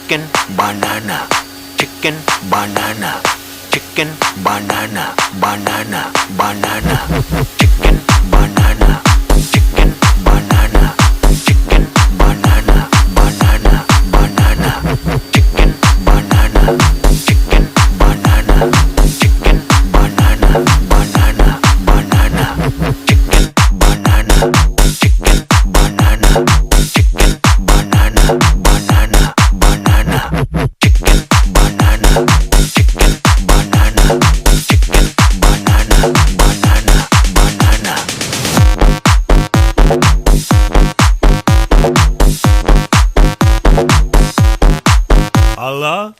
chicken banana, chicken banana, chicken banana, banana, banana, chicken banana, chicken banana, chicken banana, banana, banana, chicken banana, chicken banana, chicken banana, banana, banana, chicken banana, chicken banana, chicken banana, banana, banana, chicken banana, chicken banana, chicken banana, banana, banana. Allah